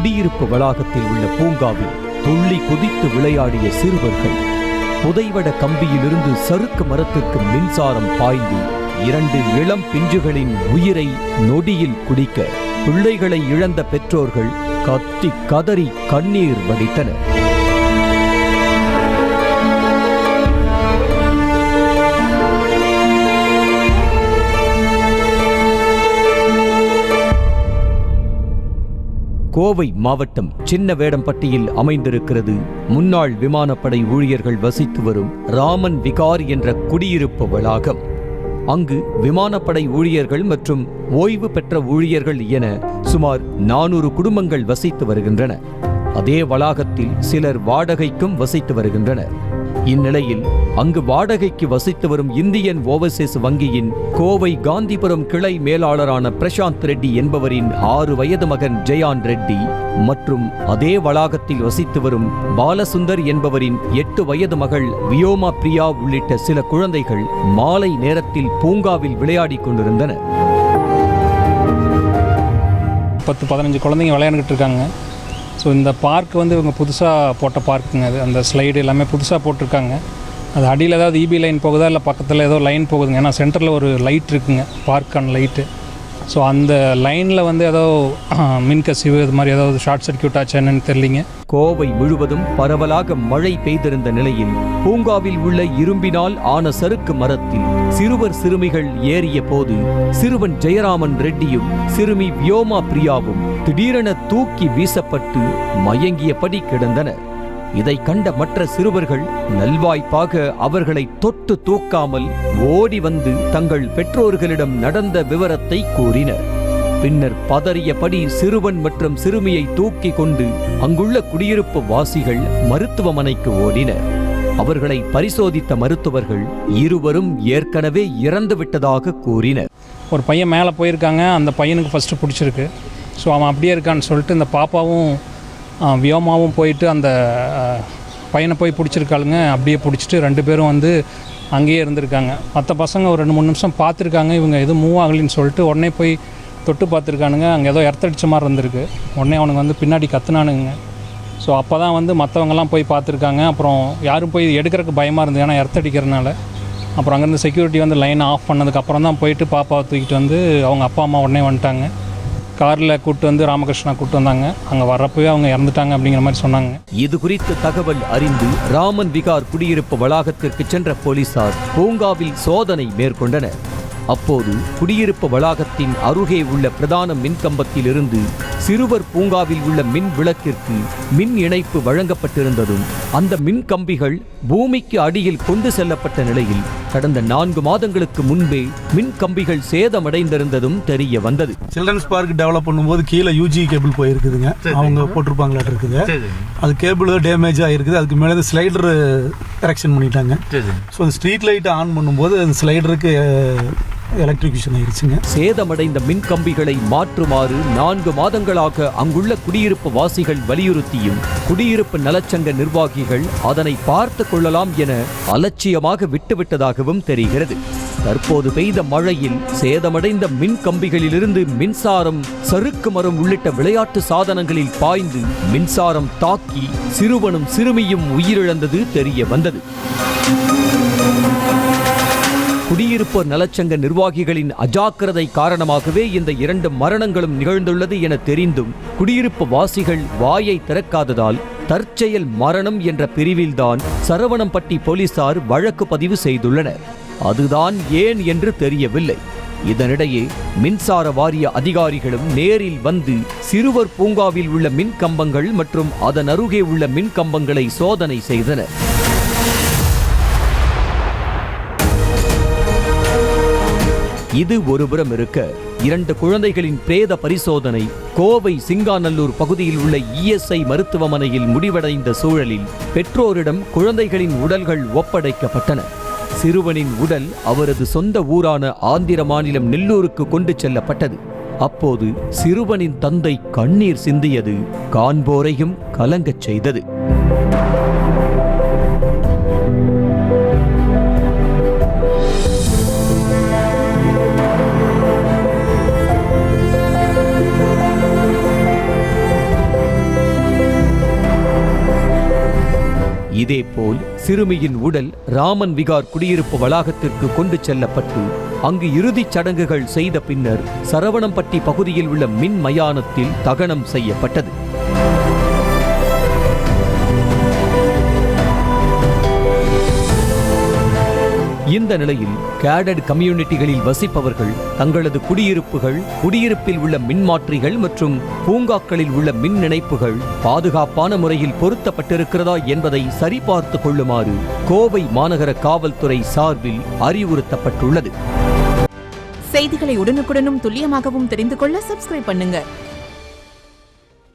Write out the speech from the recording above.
குடியிருப்பு வளாகத்தில் உள்ள பூங்காவில் துள்ளி குதித்து விளையாடிய சிறுவர்கள். புதைவட கம்பியிலிருந்து சறுக்கு மரத்திற்கு மின்சாரம் பாய்ந்து 2 இளம் பிஞ்சுகளின் உயிரை நொடியில் குடிக்க பிள்ளைகளை இழந்த பெற்றோர்கள் கத்தி கதறி கண்ணீர் வடித்தனர். கோவை மாவட்டம் சின்ன வேடம்பட்டியில் அமைந்திருக்கிறது முன்னாள் விமானப்படை ஊழியர்கள் வசித்து வரும் ராமன் விகார் என்ற குடியிருப்பு வளாகம். அங்கு விமானப்படை ஊழியர்கள் மற்றும் ஓய்வு பெற்ற ஊழியர்கள் என சுமார் 400 குடும்பங்கள் வசித்து வருகின்றன. அதே வளாகத்தில் சிலர் வாடகைக்கும் வசித்து வருகின்றனர். இந்நிலையில் அங்கு வாடகைக்கு வசித்து வரும் இந்தியன் ஓவர்சீஸ் வங்கியின் கோவை காந்திபுரம் கிளை மேலாளரான பிரசாந்த் ரெட்டி என்பவரின் 6 வயது மகன் ஜெயான் ரெட்டி மற்றும் அதே வளாகத்தில் வசித்து வரும் பாலசுந்தர் என்பவரின் 8 வயது மகள் வியோமா பிரியா உள்ளிட்ட சில குழந்தைகள் மாலை நேரத்தில் பூங்காவில் விளையாடிக் கொண்டிருந்தனர். 10-15 குழந்தைங்க விளையாண்டுக்கிட்டு இருக்காங்க. ஸோ இந்த பார்க் வந்து இவங்க புதுசாக போட்ட பார்க்குங்க. அது அந்த ஸ்லைடு எல்லாமே புதுசாக போட்டிருக்காங்க. அது அடியில் ஏதாவது இபி லைன் போகுதா இல்லை பக்கத்தில் ஏதோ லைன் போகுதுங்க. ஏன்னா சென்டரில் ஒரு லைட் இருக்குங்க, பார்க்கான லைட்டு. ஸோ அந்த லைனில் வந்து ஏதோ மின்கசிவு இது மாதிரி ஏதாவது ஷார்ட் சர்க்கியூட் ஆச்சு என்னன்னு தெரியலிங்க. கோவை முழுவதும் பரவலாக மழை பெய்திருந்த நிலையில் பூங்காவில் உள்ள இரும்பினால் ஆன சறுக்கு மரத்தில் சிறுவர் சிறுமிகள் ஏறிய போது சிறுவன் ஜெயராமன் ரெட்டியும் சிறுமி வியோமா பிரியாவும் திடீரென தூக்கி வீசப்பட்டு மயங்கியபடி கிடந்தனர். இதை கண்ட மற்ற சிறுவர்கள் நல்வாய்ப்பாக அவர்களை தொட்டு தூக்காமல் ஓடி வந்து தங்கள் பெற்றோர்களிடம் நடந்த விவரத்தை கூறினர். பின்னர் பதறியபடி சிறுவன் மற்றும் சிறுமியை தூக்கி கொண்டு அங்குள்ள குடியிருப்பு வாசிகள் மருத்துவமனைக்கு ஓடினர். அவர்களை பரிசோதித்த மருத்துவர்கள் இருவரும் ஏற்கனவே இறந்து விட்டதாக கூறினர். ஒரு பையன் மேலே போயிருக்காங்க, அந்த பையனுக்கு ஃபஸ்ட்டு பிடிச்சிருக்கு. ஸோ அவன் அப்படியே இருக்கான்னு சொல்லிட்டு இந்த பாப்பாவும் வியோமாவும் போயிட்டு அந்த பையனை போய் பிடிச்சிருக்காளுங்க. அப்படியே பிடிச்சிட்டு 2 பேரும் வந்து அங்கேயே இருந்திருக்காங்க. மற்ற பசங்க ஒரு 2-3 நிமிஷம் பார்த்துருக்காங்க, இவங்க எதுவும் மூவ் ஆகலின்னு சொல்லிட்டு உடனே போய் தொட்டு பார்த்துருக்கானுங்க. அங்கே ஏதோ எர்த்தடிச்ச மாதிரி இருந்திருக்கு. உடனே அவனுக்கு வந்து பின்னாடி கத்துனானுங்க. ஸோ அப்போ தான் வந்து மற்றவங்கெல்லாம் போய் பார்த்துருக்காங்க. அப்புறம் யாரும் போய் எடுக்கிறதுக்கு பயமாக இருந்தது, ஏன்னா எர்த்தடிக்கிறதுனால. அப்புறம் அங்கேருந்து செக்யூரிட்டி வந்து லைனை ஆஃப் பண்ணதுக்கப்புறம் தான் போயிட்டு பாப்பாவை தூக்கிட்டு வந்து அவங்க அப்பா அம்மா உடனே வந்துட்டாங்க. காரில் கூப்பிட்டு வந்து ராமகிருஷ்ணா கூப்பிட்டு வந்தாங்க. அங்கே வர்றப்பவே அவங்க இறந்துட்டாங்க அப்படிங்கிற மாதிரி சொன்னாங்க. இது குறித்து தகவல் அறிந்து ராமன் விகார் குடியிருப்பு வளாகத்திற்கு சென்ற போலீசார் பூங்காவில் சோதனை மேற்கொண்டனர். அப்போது குடியிருப்பு வளாகத்தின் அருகே உள்ள பிரதான மின்கம்பத்தில் இருந்து சிறுவர் பூங்காவில் உள்ள மின் விளக்கிற்கு மின் இணைப்பு வழங்கப்பட்டிருந்ததும் அந்த மின் கம்பிகள் பூமிக்கு அடியில் கொண்டு செல்லப்பட்ட நிலையில் கடந்த 4 மாதங்களுக்கு முன்பே மின் கம்பிகள் சேதமடைந்திருந்ததும் தெரிய வந்தது. சில்ட்ரன்ஸ் பார்க் டெவலப் பண்ணும்போது கீழே யூஜி கேபிள் போயிருக்குதுங்க. அவங்க போட்டிருப்பாங்களா இருக்குது. அது கேபிள் டேமேஜ் ஆகிருக்குது. அதுக்கு மேலே ஸ்லைடர் கரெக்ஷன் பண்ணிட்டாங்க. ஸோ அந்த ஸ்ட்ரீட் லைட்டை ஆன் பண்ணும்போது அந்த ஸ்லைடருக்கு எலக்ட்ரிபியூஷன் ஆயிருச்சுங்க. சேதமடைந்த மின் கம்பிகளை மாற்றுமாறு 4 மாதங்களாக அங்குள்ள குடியிருப்பு வாசிகள் வலியுறுத்தியும் குடியிருப்பு நலச்சங்க நிர்வாகிகள் அதனை பார்த்து கொள்ளலாம் என அலட்சியமாக விட்டுவிட்டதாகவும் தெரிகிறது. தற்போது பெய்த மழையில் சேதமடைந்த மின் கம்பிகளிலிருந்து மின்சாரம் சறுக்கு மரம் உள்ளிட்ட விளையாட்டு சாதனங்களில் பாய்ந்து மின்சாரம் தாக்கி சிறுவனும் சிறுமியும் உயிரிழந்தது தெரிய வந்தது. குடியிருப்பு நலச்சங்க நிர்வாகிகளின் அஜாக்கிரதை காரணமாகவே இந்த 2 மரணங்களும் நிகழ்ந்துள்ளது என தெரிந்தும் குடியிருப்பு வாசிகள் வாயை திறக்காததால் தற்செயல் மரணம் என்ற பிரிவில்தான் சரவணம்பட்டி போலீசார் வழக்கு பதிவு செய்துள்ளனர். அதுதான் ஏன் என்று தெரியவில்லை. இதனிடையே மின்சார வாரிய அதிகாரிகளும் நேரில் வந்து சிறுவர் பூங்காவில் உள்ள மின் கம்பங்கள் மற்றும் அதன் அருகே உள்ள மின் கம்பங்களை சோதனை செய்தனர். இது ஒருபுறம் இருக்க 2 குழந்தைகளின் பிரேத பரிசோதனை கோவை சிங்காநல்லூர் பகுதியில் உள்ள இஎஸ்ஐ மருத்துவமனையில் முடிவடைந்த சூழலில் பெற்றோரிடம் குழந்தைகளின் உடல்கள் ஒப்படைக்கப்பட்டன. சிறுவனின் உடல் அவரது சொந்த ஊரான ஆந்திர மாநிலம் நெல்லூருக்கு கொண்டு செல்லப்பட்டது. அப்போது சிறுவனின் தந்தை கண்ணீர் சிந்தியது காண்போரையும் கலங்கச் செய்தது. இதேபோல் சிறுமியின் உடல் ராமன் விகார் குடியிருப்பு வளாகத்திற்கு கொண்டு செல்லப்பட்டு அங்கு இறுதிச் சடங்குகள் செய்த பின்னர் சரவணம்பட்டி பகுதியில் உள்ள மின் மயானத்தில் தகனம் செய்யப்பட்டது. இந்த நிலையில் கேடட் கம்யூனிட்டிகளில் வசிப்பவர்கள் தங்களது குடியிருப்பில் உள்ள மின்மாற்றிகள் மற்றும் பூங்காக்களில் உள்ள மின் இணைப்புகள் பாதுகாப்பான முறையில் பொருத்தப்பட்டிருக்கிறதா என்பதை சரிபார்த்து கொள்ளுமாறு கோவை மாநகர காவல்துறை சார்பில் அறிவுறுத்தப்பட்டுள்ளது. செய்திகளை உடனுக்குடனும் துல்லியமாகவும் தெரிந்து கொள்ள சப்ஸ்கிரைப் பண்ணுங்க.